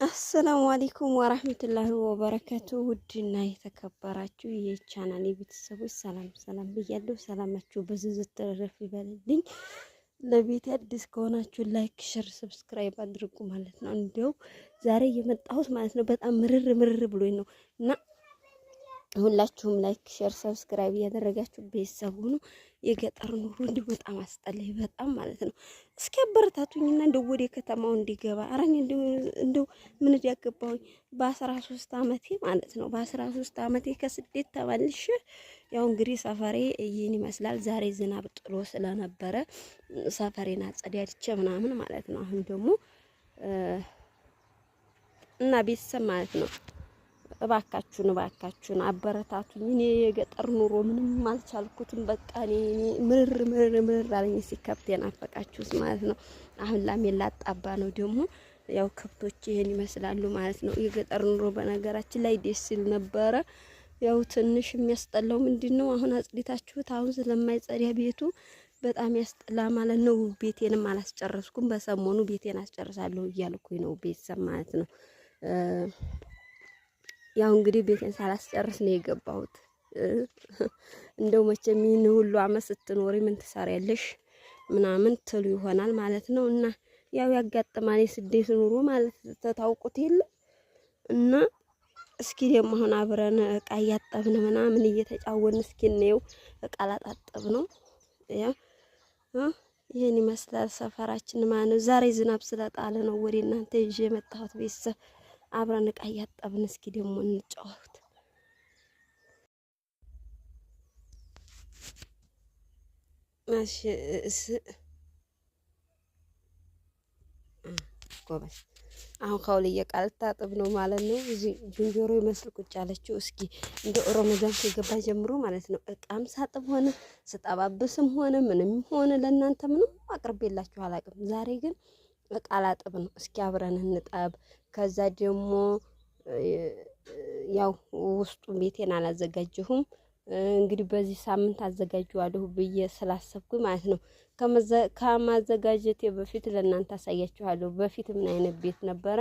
አሰላሙ አለይኩም ወራህመቱላሂ ወበረካቱ። ውድና የተከበራችሁ የቻናሌ ቤተሰቦች ሰላም ሰላም ብያለሁ። ሰላማችሁ በዝዝት ተረፍ ይበልልኝ። ለቤት አዲስ ከሆናችሁ ላይክ፣ ሼር፣ ሰብስክራይብ አድርጉ ማለት ነው። እንደው ዛሬ የመጣሁት ማለት ነው በጣም ምርር ብሎኝ ነው እና ሁላችሁም ላይክ ሼር ሰብስክራይብ እያደረጋችሁ ቤተሰብ ሁኑ። የገጠር ኑሮ እንዲሁ በጣም አስጠላኝ በጣም ማለት ነው። እስኪ አበረታቱኝና እንደው ወደ ከተማው እንዲገባ አረኝ እንደው ምን ያገባውኝ በ13 አመቴ ማለት ነው። በ13 አመቴ ከስደት ተመልሼ ያው እንግዲህ ሰፈሬ ይህን ይመስላል። ዛሬ ዝናብ ጥሎ ስለነበረ ሰፈሬን አጸዳድቼ ምናምን ማለት ነው። አሁን ደግሞ እና ቤተሰብ ማለት ነው እባካችሁን አበረታቱኝ። እኔ የገጠር ኑሮ ምንም አልቻልኩትም። በቃ እኔ ምርር አለኝ። ሲከብቴን አፈቃችሁስ ማለት ነው። አሁን ላሜን ላጣባ ነው ደግሞ ያው ከብቶች ይሄን ይመስላሉ ማለት ነው። የገጠር ኑሮ በነገራችን ላይ ደስ ሲል ነበረ። ያው ትንሽ የሚያስጠላው ምንድነው አሁን አጽድታችሁት አሁን ስለማይጸዳ ቤቱ በጣም ያስጠላ ማለት ነው። ቤቴንም አላስጨረስኩም። በሰሞኑ ቤቴን አስጨርሳለሁ እያልኩኝ ነው ቤተሰብ ማለት ነው። ያው እንግዲህ ቤቴን ሳላስጨርስ ነው የገባሁት። እንደው መቼም ይህን ሁሉ አመት ስትኖሪ ምን ትሰሪያለሽ ምናምን ትሉ ይሆናል ማለት ነው። እና ያው ያጋጥማል የስደት ኑሮ ማለት ተታውቁት የለ እና እስኪ ደግሞ አሁን አብረን እቃ እያጠብን ምናምን እየተጫወን እስኪ ነው እቃ ላጣጥብ ነው። ያው ይሄን ይመስላል ሰፈራችን ማለት ነው። ዛሬ ዝናብ ስለጣለ ነው ወደ እናንተ ይዤ የመጣሁት ቤተሰብ። አብረን እቃ እያጠብን እስኪ ደግሞ እንጫወት። እሺ ጎበዝ። አሁን ከውልዬ ቃል ታጥብ ነው ማለት ነው። እዚህ ዝንጀሮ ይመስል ቁጭ ያለችው እስኪ እንደ ረመዳን ከገባ ጀምሮ ማለት ነው እቃም ሳጥብ ሆነ ስጠባብስም ሆነ ምንም ሆነ ለእናንተ ምንም አቅርቤላችሁ አላውቅም። ዛሬ ግን እቃ ላጥብ ነው። እስኪ አብረን እንጠብ። ከዛ ደግሞ ያው ውስጡ ቤቴን አላዘጋጀሁም። እንግዲህ በዚህ ሳምንት አዘጋጀዋለሁ ብዬ ስላሰብኩኝ ማለት ነው። ከማዘጋጀቴ በፊት ለእናንተ አሳያችኋለሁ። በፊት ምን አይነት ቤት ነበረ፣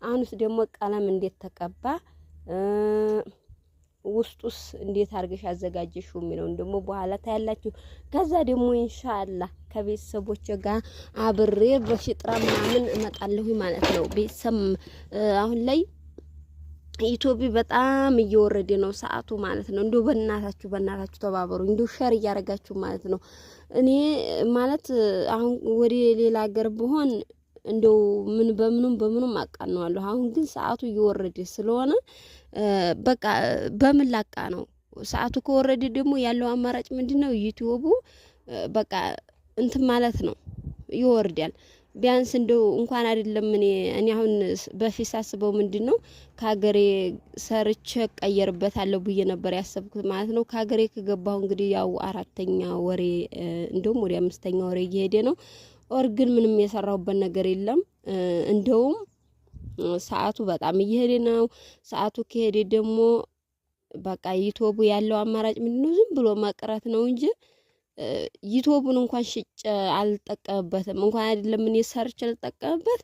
አሁንስ ደግሞ ቀለም እንዴት ተቀባ፣ ውስጡስ እንዴት አድርገሽ አዘጋጀሽው የሚለውን ደግሞ በኋላ ታያላችሁ። ከዛ ደግሞ ኢንሻአላህ ከቤተሰቦች ጋር አብሬ በሽጥራ ምናምን እመጣለሁ ማለት ነው። ቤተሰብ አሁን ላይ ኢትዮጵያ በጣም እየወረደ ነው ሰዓቱ ማለት ነው። እንደው በእናታችሁ ተባበሩ። እንደው ሸር እያደረጋችሁ ማለት ነው። እኔ ማለት አሁን ወደ ሌላ ሀገር ብሆን እንደው ምን በምኑም አቃነዋለሁ። አሁን ግን ሰዓቱ እየወረደ ስለሆነ በቃ በምን ላቃ ነው። ሰዓቱ ከወረደ ደግሞ ያለው አማራጭ ምንድነው? ዩቲዩቡ በቃ እንትን ማለት ነው ይወርዳል። ቢያንስ እንደው እንኳን አይደለም እኔ አሁን በፊት ሳስበው ምንድነው ከሀገሬ ሰርቼ ቀየርበታለሁ ብዬ ነበር ያሰብኩት ማለት ነው። ከሀገሬ ከገባሁ እንግዲህ ያው 4ኛ ወሬ እንደውም ወደ 5ኛ ወሬ እየሄደ ነው። ግን ምንም የሰራሁበት ነገር የለም። እንደውም ሰዓቱ በጣም እየሄደ ነው። ሰዓቱ ከሄደ ደግሞ በቃ ዩቲዩብ ያለው አማራጭ ምንድነው? ዝም ብሎ መቅረት ነው እንጂ ዩቲዩብን እንኳን ሽጬ አልጠቀምበትም። እንኳን አይደለም እኔ ሰርቼ አልጠቀምበት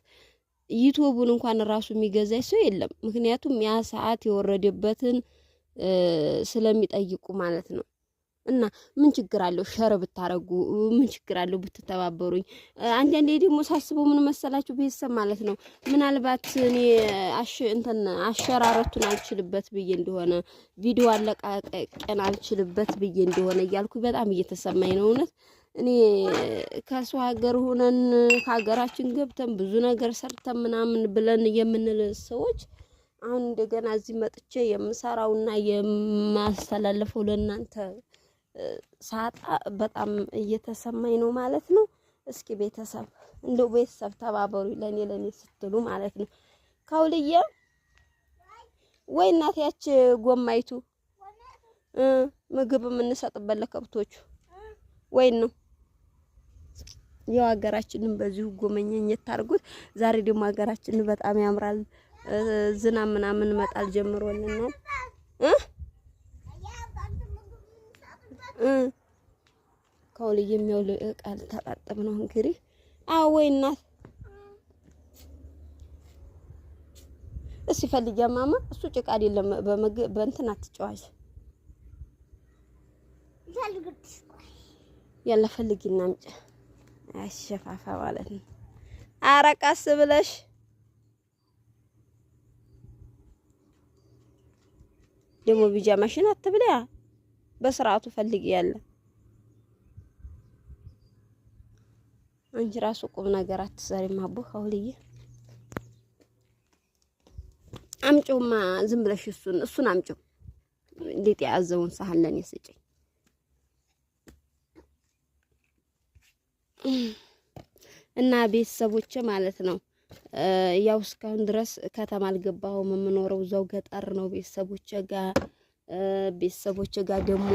ዩቲዩብን እንኳን ራሱ የሚገዛኝ ሰው የለም። ምክንያቱም ያ ሰዓት የወረደበትን ስለሚጠይቁ ማለት ነው። እና ምን ችግር አለው ሸር ብታረጉ? ምን ችግር አለው ብትተባበሩኝ? አንዳንዴ ደግሞ ሳስበው ምን መሰላችሁ ቤተሰብ ማለት ነው ምናልባት እኔ አሸራረቱን አልችልበት ብዬ እንደሆነ ቪዲዮ አለቃቀን አልችልበት ብዬ እንደሆነ እያልኩ በጣም እየተሰማኝ ነው እውነት። እኔ ከሰው ሀገር ሆነን ከሀገራችን ገብተን ብዙ ነገር ሰርተን ምናምን ብለን የምንል ሰዎች አሁን እንደገና እዚህ መጥቼ የምሰራውና የማስተላልፈው ለእናንተ ሳጣ በጣም እየተሰማኝ ነው ማለት ነው። እስኪ ቤተሰብ እንደው ቤተሰብ ተባበሩ ለኔ ስትሉ ማለት ነው። ካውልዬ ወይ እናት ያች ጎማይቱ ምግብ የምንሰጥበት ለከብቶቹ ወይ ነው ያው ሀገራችንን በዚሁ ጎመኘኘት አድርጉት። ዛሬ ደግሞ ሀገራችን በጣም ያምራል። ዝናብ ምናምን መጣል ጀምሮልናል። ከውልዬ የሚያውል ቃል ተጣጥብ ነው እንግዲህ። አዎ ወይ እናት እሺ ፈልጊ ማማ እሱ ጭቃ አይደለም በእንትን አትጫዋች ያላ ፈልጊና አምጪ አሸፋፋ ማለት ነው ኧረ ቀስ ብለሽ ደግሞ ቢጃማሽን አትብለያ በስርዓቱ ፈልጊ ያለ አንቺ ራሱ ቁም ነገር አትሰሪም አቦ ሀውልዬ አምጪውማ ዝም ብለሽ እሱን አምጪው ሊጥ ያዘውን ሳህን ለኔ ስጪኝ እና ቤተሰቦቼ ማለት ነው ያው እስካሁን ድረስ ከተማ አልገባሁም የምኖረው እዛው ገጠር ነው ቤተሰቦቼ ጋር ደግሞ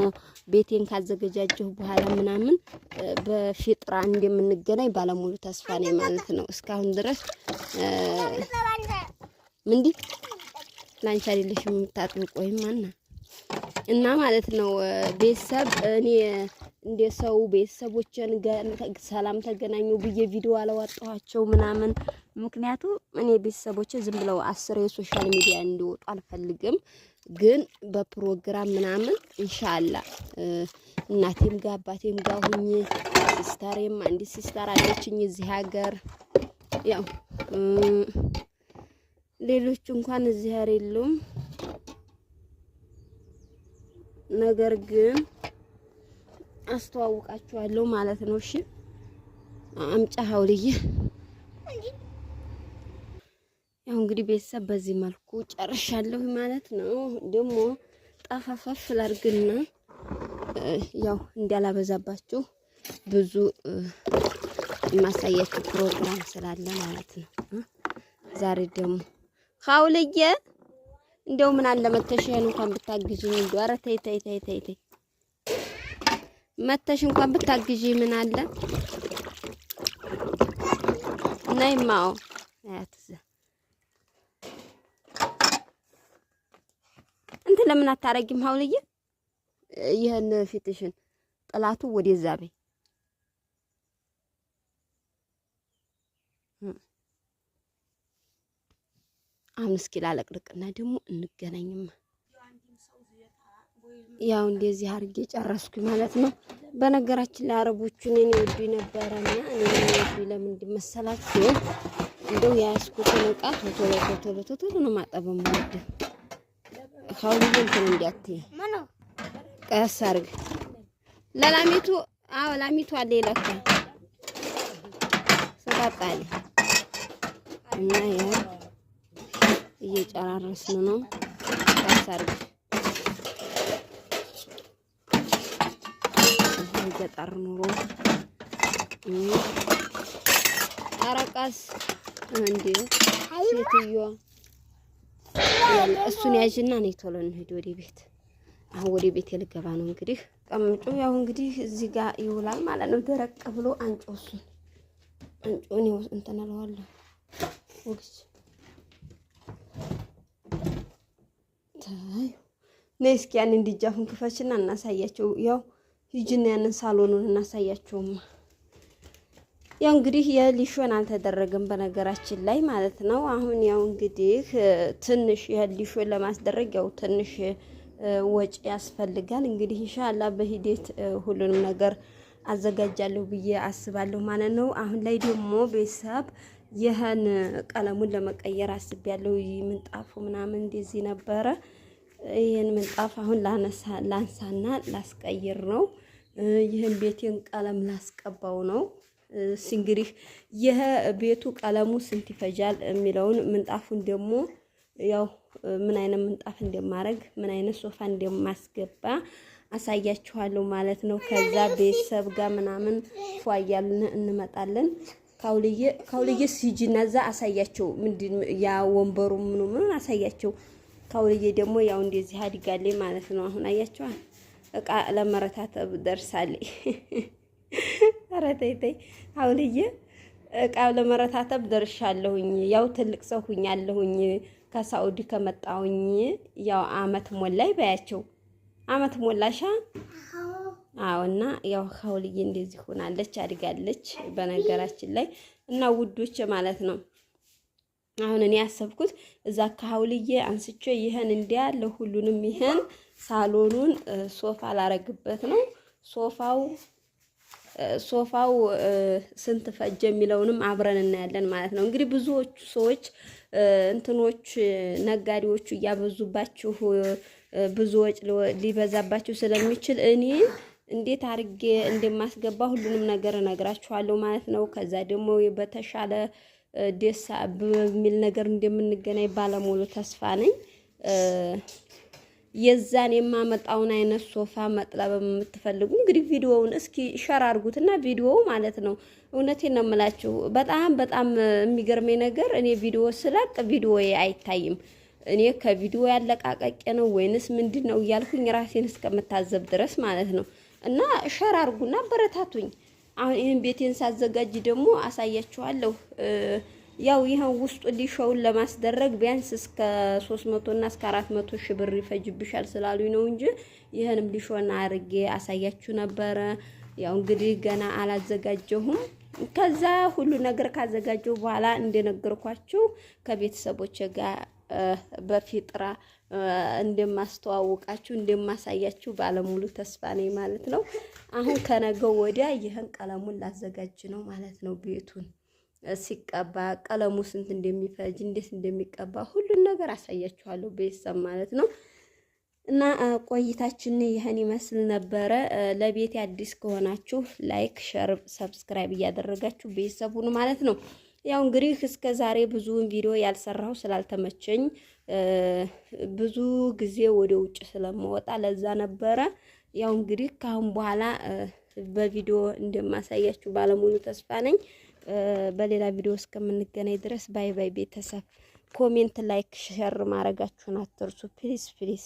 ቤቴን ካዘገጃጀሁ በኋላ ምናምን በፊጥራ እንደምንገናኝ ባለሙሉ ተስፋ ነኝ ማለት ነው እስካሁን ድረስ ምንዲ ላንቺ አይደለሽም የምታጥብ ቆይ ማና እና ማለት ነው ቤተሰብ እኔ እንደ ሰው ቤተሰቦቼን ሰላም ተገናኙ ብዬ ቪዲዮ አላወጣኋቸው ምናምን ምክንያቱም እኔ ቤተሰቦቼ ዝም ብለው 10 የሶሻል ሚዲያ እንዲወጡ አልፈልግም ግን በፕሮግራም ምናምን ኢንሻአላህ እናቴም ጋር አባቴም ጋር ሁኚ ሲስተሬም አንዲ ሲስተር አለችኝ እዚህ ሀገር ያው ሌሎች እንኳን እዚህ አይደሉም ነገር ግን አስተዋውቃችኋለሁ ማለት ነው እሺ አምጫ ሀውልዬ ያው እንግዲህ ቤተሰብ በዚህ መልኩ ጨርሻለሁ ማለት ነው ደግሞ ጣፋፋፍ ላርግና ያው እንዲያላበዛባችሁ ብዙ ማሳያችሁ ፕሮግራም ስላለ ማለት ነው ዛሬ ደግሞ ሀውልዬ እንደው ምን አለ መተሽን እንኳን ብታግዢኝ እንደው ኧረ ተይ መተሽ እንኳን ብታግዢ ምን አለ ነይማው አያትዘ እንት ለምን አታረጊም ሀውልዬ ይሄን ፊትሽን ጥላቱ ወደዛ በይ አምስት ኪሎ አለቅልቅና ደግሞ እንገናኝማ ያው እንደዚህ አርጌ ጨረስኩ ማለት ነው በነገራችን ላይ አረቦቹን እኔ ወዱ ነበርና እኔ ወዱ ለምን እንደመሰላችሁ እንደው ያስኩትን ዕቃ ቶሎ ነው ማጠበም ወደ ሀውልዬ እንትን እንዲያትይ ቀስ አርግ ለላሚቱ አዎ ላሚቱ አለ ይለካ ሰጣጣለ እና ያው እየጨራረስን ነው ቀስ አርግ ገጠር ኑሮ አረቃስ እንዴ ሴትዮ እሱን ያዥና ነይ ቶሎ እንሂድ ወደ ቤት አሁን ወደ ቤት ልገባ ነው እንግዲህ ቀምጩ ያው እንግዲህ እዚህ ጋር ይውላል ማለት ነው ደረቅ ብሎ አንጮሱን ነው እንትን አለዋለሁ ወግስ ታይ ነይ እስኪ ያን እንዲጃፉን ክፈችና እናሳያቸው ያው ሂጅና ያንን ሳሎኑን እናሳያቸውማ ያው እንግዲህ የሊሾን አልተደረገም በነገራችን ላይ ማለት ነው አሁን ያው እንግዲህ ትንሽ የሊሾን ለማስደረግ ያው ትንሽ ወጪ ያስፈልጋል እንግዲህ ኢንሻአላህ በሂደት ሁሉንም ነገር አዘጋጃለሁ ብዬ አስባለሁ ማለት ነው አሁን ላይ ደግሞ ቤተሰብ ይሄን ቀለሙን ለመቀየር አስቤያለሁ ምንጣፉ ምናምን እንደዚህ ነበረ ይሄን ምንጣፍ አሁን ላንሳና ላስቀይር ነው ይሄን ቤቴን ቀለም ላስቀባው ነው እንግዲህ ይሄ ቤቱ ቀለሙ ስንት ይፈጃል የሚለውን ምንጣፉን ደግሞ ያው ምን አይነት ምንጣፍ እንደማረግ ምን አይነት ሶፋ እንደማስገባ አሳያችኋለሁ ማለት ነው ከዛ ቤተሰብ ጋር ምናምን ፏያልን እንመጣለን ካውልዬ ሲጂናዛ አሳያቸው ምንድን ያ ወንበሩ ምን አሳያቸው ካውልዬ ደግሞ ያው እንደዚህ አድጋለኝ ማለት ነው አሁን አያችኋል እቃ ለመረታተብ ደርሳለኝ ኧረ ተይ ካውልዬ እቃ ለመረታተብ ደርሻለሁኝ ያው ትልቅ ሰው ሁኛለሁኝ ከሳውዲ ከመጣሁኝ ያው አመት ሞላይ ባያቸው አመት ሞላሻ አዎና ያው ካውልዬ እንደዚህ ሆናለች አድጋለች በነገራችን ላይ እና ውዶች ማለት ነው አሁን እኔ ያሰብኩት እዛ ከሀውልዬ አንስቼ ይሄን እንዲያለ ሁሉንም ይሄን ሳሎኑን ሶፋ ላረግበት ነው። ሶፋው ስንት ፈጀ የሚለውንም አብረን እናያለን ማለት ነው። እንግዲህ ብዙዎቹ ሰዎች እንትኖች ነጋዴዎቹ እያበዙባችሁ ብዙ ወጭ ሊበዛባችሁ ስለሚችል እኔ እንዴት አርጌ እንደማስገባ ሁሉንም ነገር እነግራችኋለሁ ማለት ነው። ከዛ ደግሞ በተሻለ ደስ በሚል ነገር እንደምንገናኝ ባለሙሉ ተስፋ ነኝ። የዛን የማመጣውን አይነት ሶፋ መጥለብ የምትፈልጉ እንግዲህ ቪዲዮውን እስኪ ሸር አድርጉትና ቪዲዮው ማለት ነው። እውነቴን ነው የምላችሁ። በጣም የሚገርመኝ ነገር እኔ ቪዲዮ ስለቅ ቪዲዮዬ አይታይም። እኔ ከቪዲዮ ያለቃቀቄ ነው ወይንስ ምንድነው እያልኩኝ ራሴን እስከምታዘብ ድረስ ማለት ነው። እና ሸር አድርጉና በረታቱኝ። አሁን ይሄን ቤቴን ሳዘጋጅ ደግሞ አሳያችኋለሁ። ያው ይሄን ውስጡ ሊሾውን ለማስደረግ ቢያንስ እስከ 300 እና እስከ 400 ሺህ ብር ይፈጅብሻል ስላሉኝ ነው እንጂ ይሄንም ሊሾና አርጌ አሳያችሁ ነበረ። ያው እንግዲህ ገና አላዘጋጀሁም። ከዛ ሁሉ ነገር ካዘጋጀው በኋላ እንደነገርኳችሁ ከቤተሰቦቼ ጋር በፊጥራ እንደማስተዋወቃችሁ እንደማሳያችሁ ባለሙሉ ተስፋ ነኝ ማለት ነው። አሁን ከነገው ወዲያ ይሄን ቀለሙን ላዘጋጅ ነው ማለት ነው። ቤቱን ሲቀባ ቀለሙ ስንት እንደሚፈጅ እንዴት እንደሚቀባ ሁሉን ነገር አሳያችኋለሁ ቤተሰብ ማለት ነው። እና ቆይታችን ይሄን ይመስል ነበረ። ለቤት አዲስ ከሆናችሁ ላይክ፣ ሼር፣ ሰብስክራይብ እያደረጋችሁ ቤተሰብ ሁኑ ማለት ነው። ያው እንግዲህ እስከ ዛሬ ብዙውን ቪዲዮ ያልሰራው ስላልተመቸኝ ብዙ ጊዜ ወደ ውጭ ስለምወጣ ለዛ ነበረ። ያው እንግዲህ ካሁን በኋላ በቪዲዮ እንደማሳያችሁ ባለሙሉ ተስፋ ነኝ። በሌላ ቪዲዮ እስከምንገናኝ ድረስ ባይ ባይ ቤተሰብ። ኮሜንት፣ ላይክ፣ ሼር ማድረጋችሁን አትርሱ ፕሊዝ ፕሊዝ።